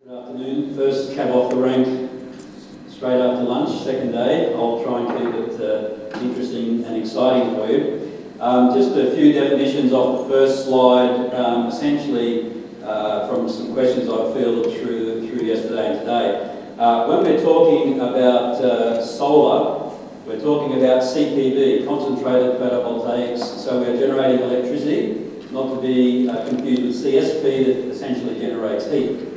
Good afternoon. First cab off the rank straight after lunch, second day. I'll try and keep it interesting and exciting for you. Just a few definitions off the first slide, essentially from some questions I fielded through yesterday and today. When we're talking about solar, we're talking about CPV, concentrated photovoltaics, so we're generating electricity, not to be confused with CSP that essentially generates heat.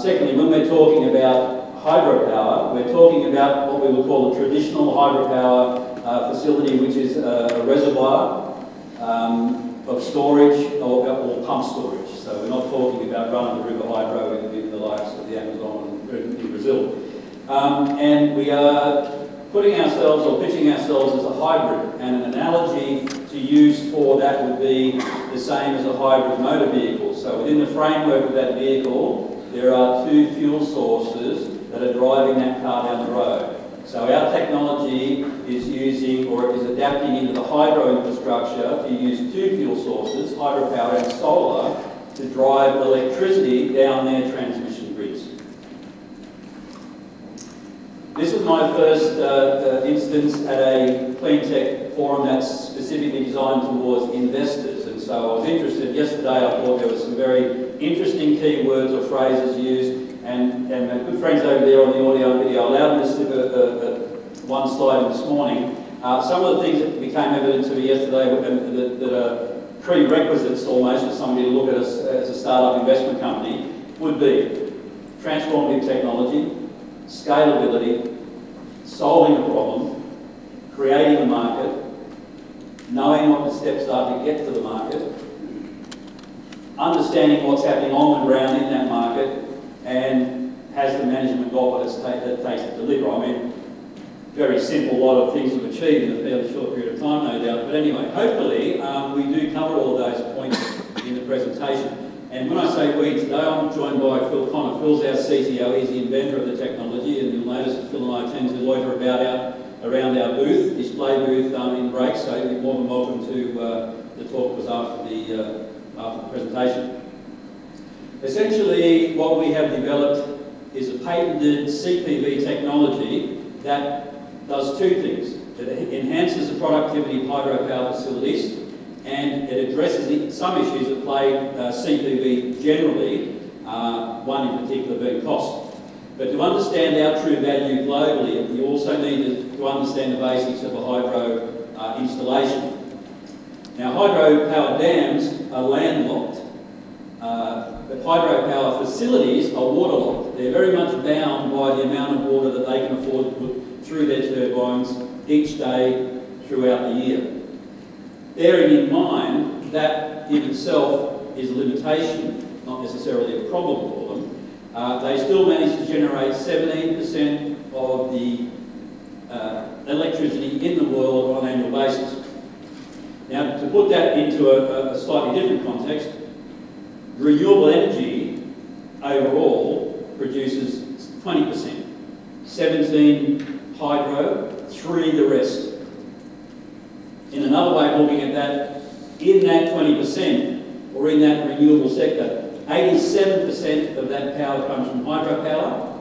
Secondly, when we're talking about hydropower, we're talking about what we would call a traditional hydropower facility, which is a reservoir of storage or pump storage. So we're not talking about run-of-the-river hydro in the likes of the Amazon in Brazil. And we are putting ourselves or pitching ourselves as a hybrid, and an analogy to use for that would be the same as a hybrid motor vehicle. So within the framework of that vehicle, there are two fuel sources that are driving that car down the road. So our technology is using or is adapting into the hydro infrastructure to use two fuel sources, hydropower and solar, to drive electricity down their transmission grids. This was my first instance at a clean tech forum that's specifically designed towards investors. And so I was interested. Yesterday I thought there were some very interesting keywords or phrases used, and my good friends over there on the audio and video allowed me to slip one slide this morning. Some of the things that became evident to me yesterday that are prerequisites almost for somebody to look at us as a startup investment company would be transformative technology, scalability, solving a problem, creating a market, knowing what the steps are to get to the market, understanding what's happening on the ground in that market, and has the management got what it takes to deliver. I mean, very simple, lot of things to achieve in a fairly short period of time, no doubt. But anyway, hopefully we do cover all of those points in the presentation. And when I say we today, I'm joined by Phil Connor. Phil's our CTO, he's the inventor of the technology, and you'll notice that Phil and I tend to loiter around our booth, display booth in breaks, so you're more than welcome to the talk was after the presentation. Essentially, what we have developed is a patented CPV technology that does two things. It enhances the productivity of hydropower facilities, and it addresses some issues that plague CPV generally, one in particular being cost. But to understand our true value globally, you also need to understand the basics of a hydro installation. Now, hydropower dams are landlocked, but hydropower facilities are waterlocked. They're very much bound by the amount of water that they can afford to put through their turbines each day throughout the year. Bearing in mind that in itself is a limitation, not necessarily a problem for them, they still manage to generate 17% of the electricity in the world on an annual basis. Now, to put that into a slightly different context, renewable energy overall produces 20%. 17 hydro, 3 the rest. In another way of looking at that, in that 20%, or in that renewable sector, 87% of that power comes from hydropower,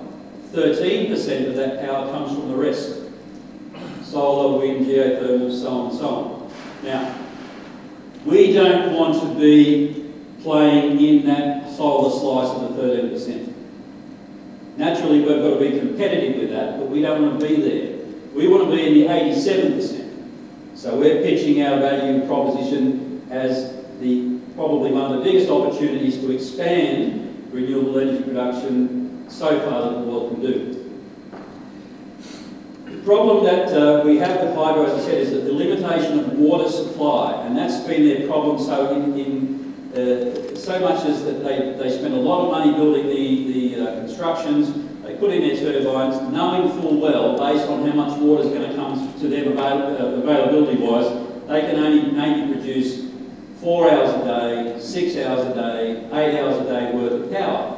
13% of that power comes from the rest. Solar, wind, geothermal, so on and so on. Now, we don't want to be playing in that solar slice of the 13%. Naturally, we've got to be competitive with that, but we don't want to be there. We want to be in the 87%. So we're pitching our value proposition as probably one of the biggest opportunities to expand renewable energy production so far that the world can do. The problem that we have with hydro, as I said, is that the limitation of water supply, and that's been their problem so much as that they spend a lot of money building the constructions, they put in their turbines, knowing full well, based on how much water is going to come to them availability-wise, they can only maybe produce 4 hours a day, 6 hours a day, 8 hours a day worth of power.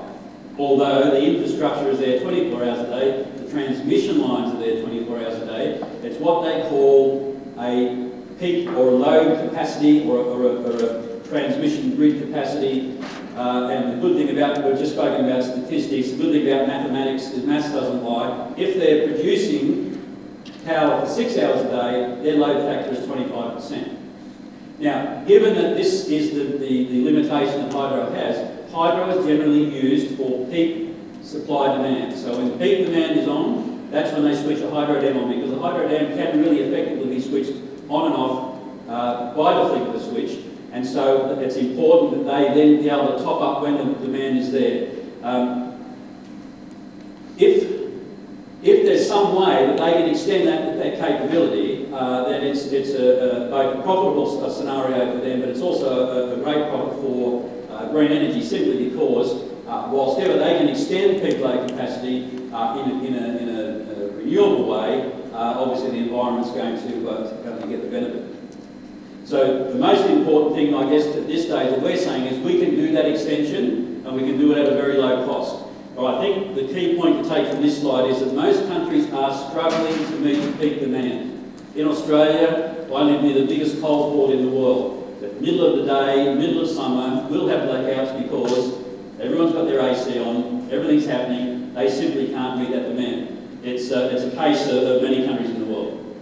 Although the infrastructure is there 24 hours a day, the transmission lines are there 24 hours a day, it's what they call a peak or load capacity or a transmission grid capacity and the good thing about, we've just spoken about statistics, the good thing about mathematics is maths doesn't lie. If they're producing power for 6 hours a day, their load factor is 25%. Now, given that this is the limitation that hydro has, hydro is generally used for peak supply demand. So when the peak demand is on, that's when they switch a hydro dam on, because the hydro dam can really effectively be switched on and off by the flick of the switch. And so it's important that they then be able to top up when the demand is there. If there's some way that they can extend that capability, then it's both a profitable scenario for them, but it's also a great profit for green energy, simply because whilst ever they can extend peak load capacity in a renewable way, obviously the environment's going to get the benefit. So the most important thing, I guess, at this stage that we're saying is we can do that extension and we can do it at a very low cost. But I think the key point to take from this slide is that most countries are struggling to meet peak demand. In Australia, I live near the biggest coal port in the world. At the middle of the day, middle of summer, we'll have blackouts because everyone's got their AC on, everything's happening, they simply can't meet that demand. It's a case of many countries in the world.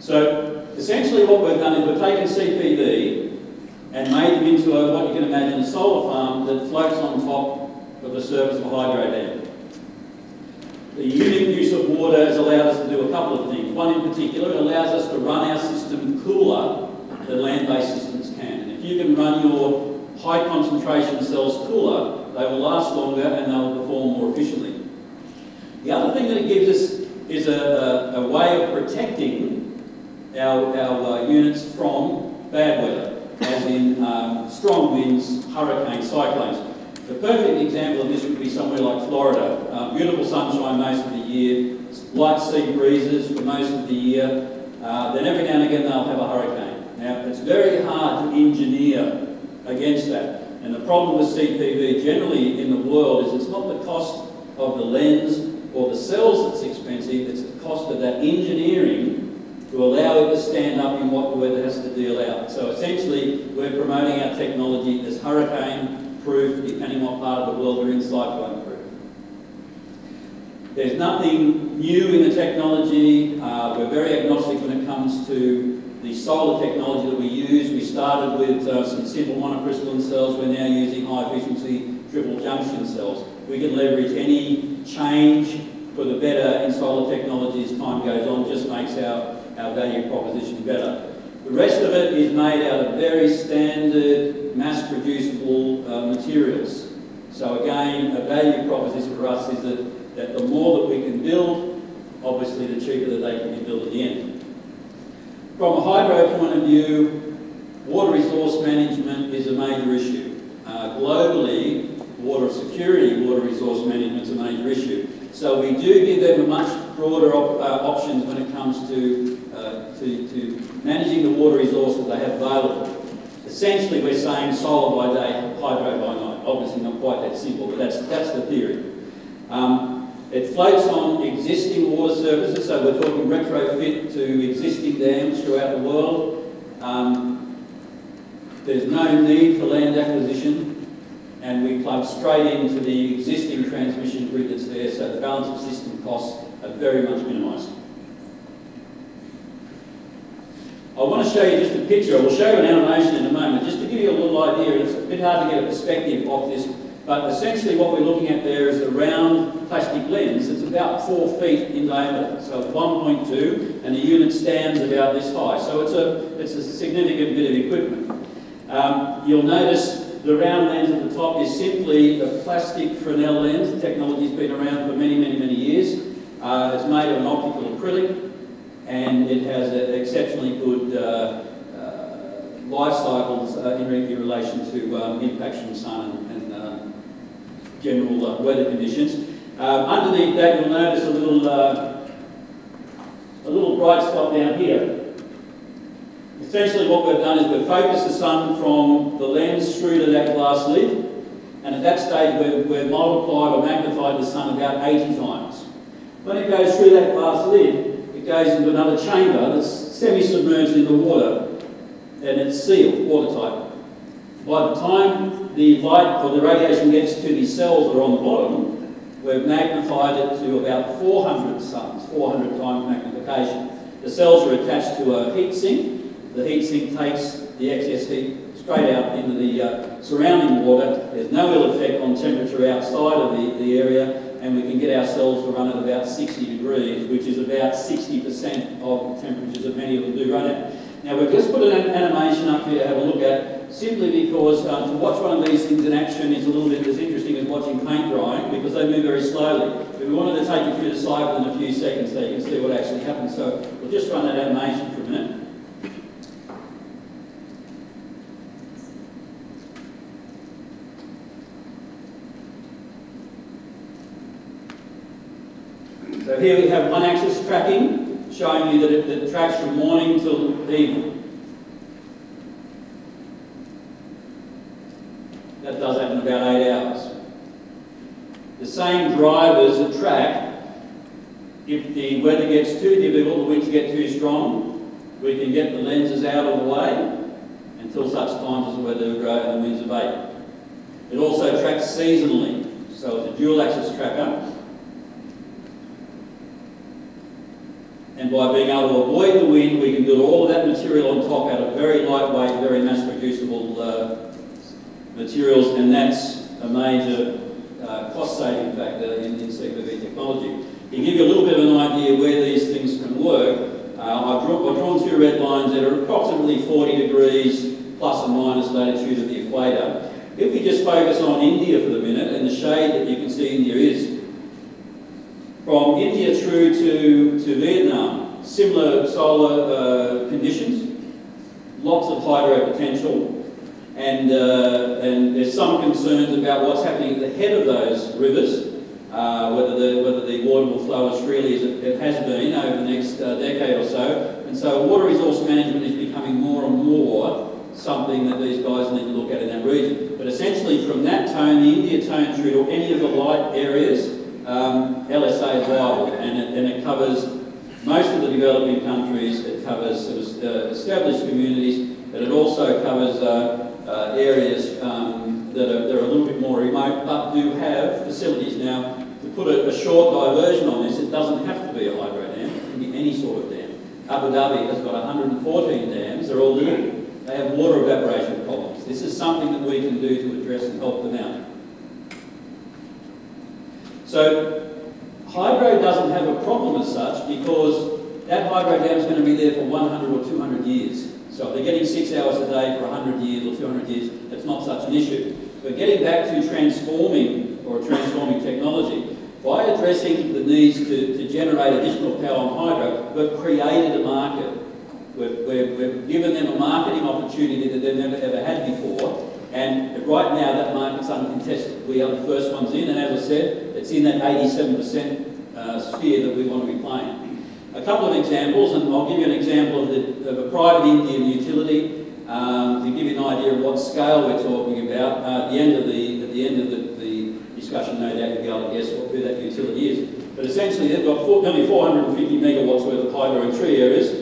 So essentially what we've done is we've taken CPV and made them into what you can imagine, a solar farm that floats on top of the surface of a hydro dam. The unique use of water has allowed us to do a couple of things. One in particular, it allows us to run our system cooler than land-based systems can. And if you can run your high concentration cells cooler, they will last longer and they will perform more efficiently. The other thing that it gives us is a way of protecting our units from bad weather, as in strong winds, hurricanes, cyclones. The perfect example of this would be somewhere like Florida. Beautiful sunshine most of the year, light sea breezes for most of the year, then every now and again they'll have a hurricane. Now, it's very hard to engineer against that. And the problem with CPV generally in the world is it's not the cost of the lens or the cells that's expensive, it's the cost of that engineering to allow it to stand up in what the weather has to deal out. So essentially, we're promoting our technology as hurricane-proof, depending on what part of the world we're in, cyclone-proof. There's nothing new in the technology. We're very agnostic when it comes to the solar technology that we use. We started with some simple monocrystalline cells. We're now using high-efficiency triple junction cells. We can leverage any change for the better in solar technology as time goes on, just makes our value proposition better. The rest of it is made out of very standard, mass-producible materials. So again, a value proposition for us is that the more that we can build, obviously the cheaper that they can be built at the end. From a hydro point of view, water resource management is a major issue. Globally, water security, water resource management is a major issue. So we do give them a much broader options when it comes to managing the water resource that they have available. Essentially, we're saying solar by day, hydro by night. Obviously not quite that simple, but that's the theory. It floats on existing water surfaces, so we're talking retrofit to existing dams throughout the world. There's no need for land acquisition, and we plug straight into the existing transmission grid that's there, so the balance of system costs are very much minimised. I want to show you just a picture. I will show you an animation in a moment, just to give you a little idea. It's a bit hard to get a perspective of this, but essentially what we're looking at there is a round plastic lens. It's about 4 feet in diameter, so it's 1.2, and the unit stands about this high. So it's a significant bit of equipment. You'll notice the round lens at the top is simply a plastic Fresnel lens. The technology's been around for many, many, many years. It's made of an optical acrylic, and it has exceptionally good life cycles in relation to impacts from sun and general weather conditions. Underneath that, you'll notice a little bright spot down here. Essentially what we've done is we've focused the sun from the lens through to that glass lid, and at that stage we've multiplied or magnified the sun about 80 times. When it goes through that glass lid, it goes into another chamber that's semi-submerged in the water, and it's sealed, watertight. By the time the light or the radiation gets to the cells that are on the bottom, we've magnified it to about 400 suns, 400 times magnification. The cells are attached to a heat sink. The heat sink takes the excess heat straight out into the surrounding water. There's no ill effect on temperature outside of the area, and we can get our cells to run at about 60 degrees, which is about 60% of the temperatures that many of them do run at. Now, we've just put an animation up here to have a look at, simply because to watch one of these things in action is a little bit as interesting as watching paint drying, because they move very slowly. But we wanted to take you through the cycle in a few seconds so you can see what actually happens. So we'll just run that animation for a minute. So here we have one axis tracking, showing you that it tracks from morning till evening. That does that in about 8 hours. The same drivers that track, if the weather gets too difficult, the winds get too strong, we can get the lenses out of the way until such times as the weather will grow and the winds abate. It also tracks seasonally, so it's a dual axis tracker. And by being able to avoid the wind, we can build all of that material on top out of very lightweight, very mass-producible materials, and that's a major cost-saving factor in CPV technology. To give you a little bit of an idea where these things can work, I've drawn two red lines that are approximately 40 degrees plus and minus latitude of the equator. If we just focus on India for the minute, and the shade that you can see India is, from India through to Vietnam, similar solar conditions, lots of hydro potential, and there's some concerns about what's happening at the head of those rivers, whether the water will flow as freely as it has been over the next decade or so. And so water resource management is becoming more and more something that these guys need to look at in that region. But essentially from that tone, the India tone through to any of the light areas, LSA is viable, and it covers most of the developing countries. It covers sort of established communities, but it also covers areas that are a little bit more remote, but do have facilities. Now, to put a short diversion on this, it doesn't have to be a hydro dam. It can be any sort of dam. Abu Dhabi has got 114 dams. They're all little. They have water evaporation problems. This is something that we can do to address and help them out. So hydro doesn't have a problem as such, because that hydro dam is going to be there for 100 or 200 years. So if they're getting 6 hours a day for 100 years or 200 years, that's not such an issue. But getting back to transforming technology, by addressing the needs to generate additional power on hydro, we've created a market. We've given them a marketing opportunity that they've never ever had before. And right now, that market's uncontested. We are the first ones in, and as I said, it's in that 87% sphere that we want to be playing. A couple of examples, and I'll give you an example of a private Indian utility to give you an idea of what scale we're talking about. At the end of the discussion, no doubt you'll be able to guess who that utility is. But essentially, they've got nearly 450 megawatts worth of hydro in 3 areas,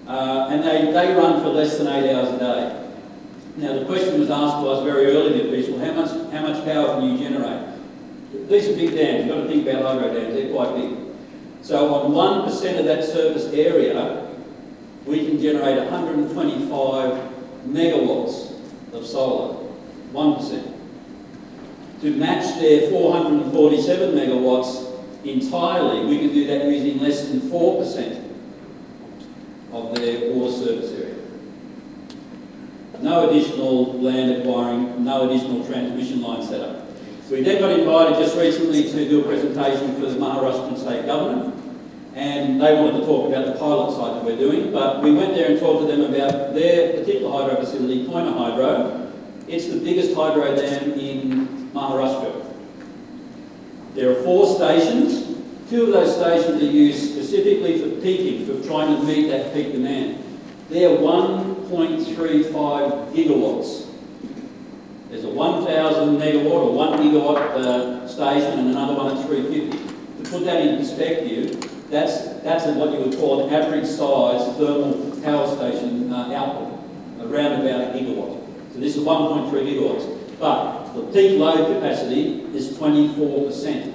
and they run for less than 8 hours a day. Now, the question was asked to us very early in the piece, well, how much power can you generate? These are big dams. You've got to think about hydro dams. They're quite big. So on 1% of that surface area, we can generate 125 megawatts of solar. 1%. To match their 447 megawatts entirely, we can do that using less than 4% of their water surface area. No additional land acquiring, no additional transmission line setup. We then got invited just recently to do a presentation for the Maharashtrian state government, and they wanted to talk about the pilot site that we're doing, but we went there and talked to them about their particular hydro facility, Koyna Hydro. It's the biggest hydro dam in Maharashtra. There are 4 stations. 2 of those stations are used specifically for peaking, for trying to meet that peak demand. They're 1.35 gigawatts. There's a 1,000 megawatt or 1 gigawatt station and another one at 350. To put that in perspective, that's what you would call an average size thermal power station output, around about a gigawatt. So this is 1.3 gigawatts. But the peak load capacity is 24%.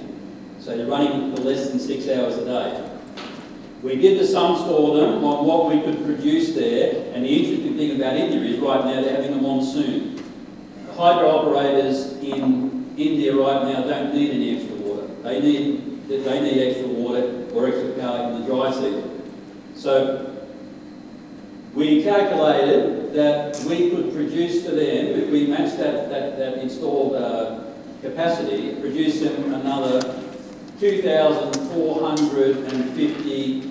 So you're running for less than 6 hours a day. We did the sums for them on what we could produce there, and the interesting thing about India is right now they're having a monsoon. The hydro operators in India right now don't need any extra water. They need extra water or extra power in the dry season. So we calculated that we could produce for them, if we matched that installed capacity, produce them another 2,450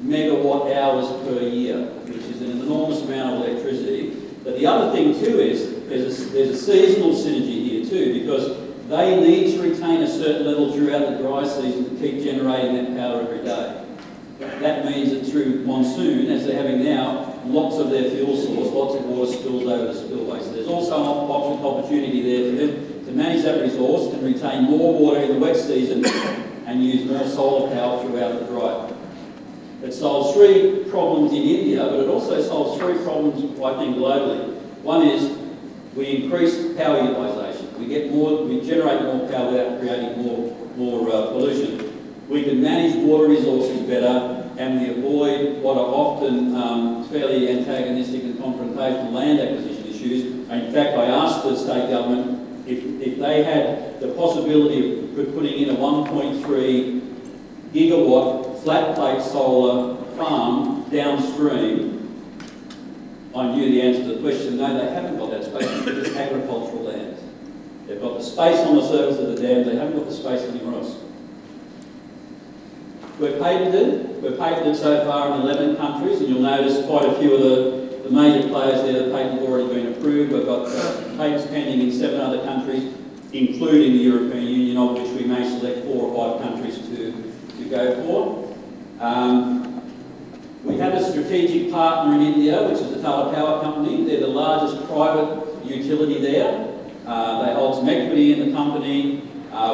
megawatt hours per year, which is an enormous amount of electricity. But the other thing too is there's a seasonal synergy here too, because they need to retain a certain level throughout the dry season to keep generating that power every day. That means that through monsoon, as they're having now, lots of their fuel source, lots of water spills over the spillway. So there's also an opportunity there for them to manage that resource and retain more water in the wet season and use more solar power throughout the dry. It solves three problems in India, but it also solves three problems, I think, globally. One is we increase power utilisation. We generate more power without creating more pollution. We can manage water resources better, and we avoid what are often fairly antagonistic and confrontational land acquisition issues. In fact, I asked the state government if they had the possibility of putting in a 1.3 gigawatt flat plate solar farm downstream. I knew the answer to the question. No, they haven't got that space because it's agricultural land. They've got the space on the surface of the dam, they haven't got the space anywhere else. We're patented so far in 11 countries, and you'll notice quite a few of the major players there, the patents have already been approved. We've got patents pending in 7 other countries, including the European Union, of which we may select 4 or 5 countries to go for. We have a strategic partner in India, which is the Tata Power Company. They're the largest private utility there. They hold some equity in the company.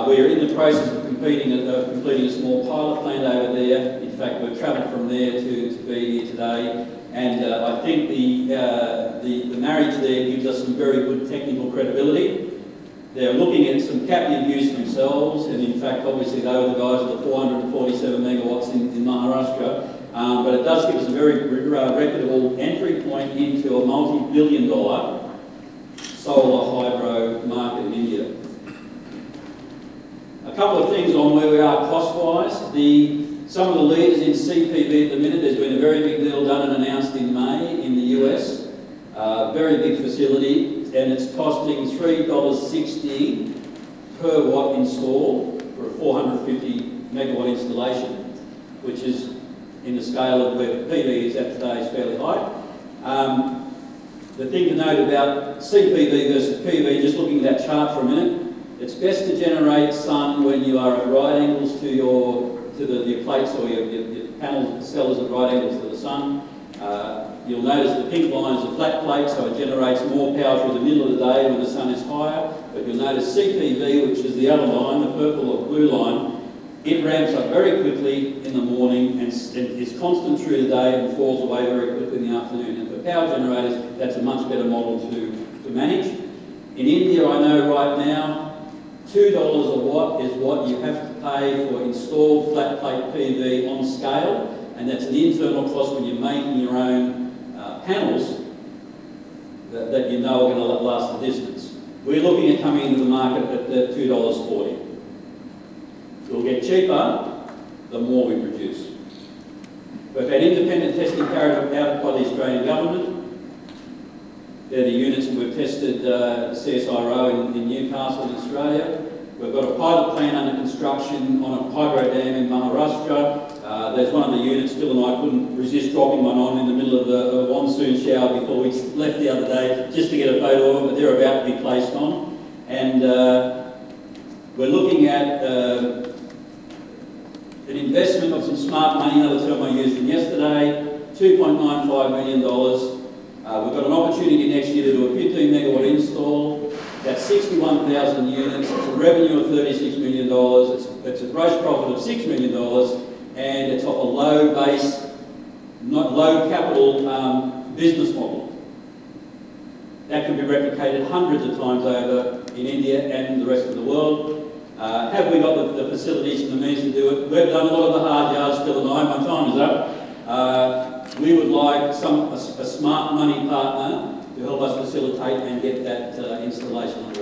We're in the process of completing a small pilot plant over there. In fact, we've travelled from there to be here today. And I think the marriage there gives us some very good technical credibility. They're looking at some captive use themselves, and in fact, obviously, they were the guys with the 447 megawatts in Maharashtra. But it does give us a very reputable entry point into a multi-billion-dollar solar hydro market in India. A couple of things on where we are cost-wise. Some of the leaders in CPV at the minute, there's been a very big deal done and announced in May in the US. Very big facility, and it's costing $3.60 per watt install for a 450 megawatt installation, which is in the scale of where PV is at today is fairly high. The thing to note about CPV versus PV, just looking at that chart for a minute, it's best to generate sun when you are at right angles to your plates or your panel cells at right angles to the sun. You'll notice the pink line is a flat plate, so it generates more power through the middle of the day when the sun is higher. But you'll notice CPV, which is the other line, the purple or blue line, it ramps up very quickly in the morning and is constant through the day and falls away very quickly in the afternoon. And for power generators, that's a much better model to manage. In India, I know right now, $2 a watt is what you have to pay for installed flat plate PV on scale, and that's an internal cost when you're making your own panels that you know are going to last the distance. We're looking at coming into the market at $2.40. It'll get cheaper the more we produce. We've had independent testing carried out by the Australian government. They're the units that we've tested at CSIRO in Newcastle in Australia. We've got a pilot plant under construction on a hydro dam in Maharashtra. There's one of the units, Phil and I couldn't resist dropping one on in the middle of a monsoon shower before we left the other day just to get a photo of it, but they're about to be placed on. And we're looking at an investment of some smart money, another term I used from yesterday, $2.95 million. We've got an opportunity next year to do a 15 megawatt install. That's 61,000 units. It's a revenue of $36 million. It's a gross profit of $6 million, and it's off a low base, not low capital business model. that can be replicated hundreds of times over in India and the rest of the world. Have we got the facilities and the means to do it? We've done a lot of the hard yards still tonight. My time is up. We would like a smart money partner to help us facilitate and get that installation underway.